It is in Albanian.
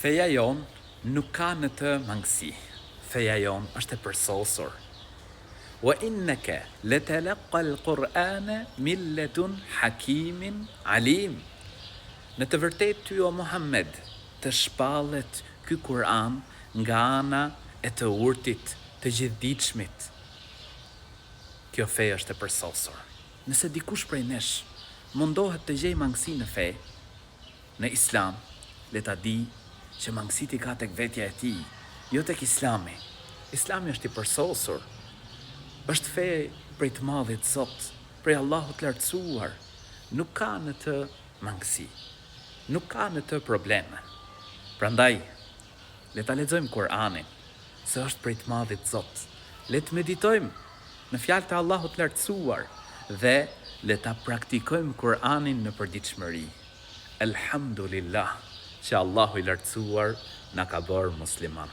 Feja jon nuk ka në të mangësi. Feja jon është e përsosur. Wa innaka latalqa al-Qur'ana min ladun hakimin alim. Në të vërtetë ty o Muhammed, të shpallet ky Kur'an nga ana e të urtit, të gjithdijshmit. Kjo fe është e përsosur. Nëse dikush prej nesh mundohet të gjej mangësi në fe, në Islam, le ta di që mangësit i ka tek vetja e tij, jo tek Islami. Islami është i përsosur. Është fe prej të madhit Zot, prej Allahut lartësuar. Nuk ka në të mangësi. Nuk ka në të probleme. Prandaj, le ta lexojmë Kur'anin, se është prej të madhit Zot. Le të meditojmë në fjalët e Allahut lartësuar dhe le ta praktikojmë Kur'anin në përditshmëri. Elhamdulillah që Allahu i lartësuar na ka bërë musliman.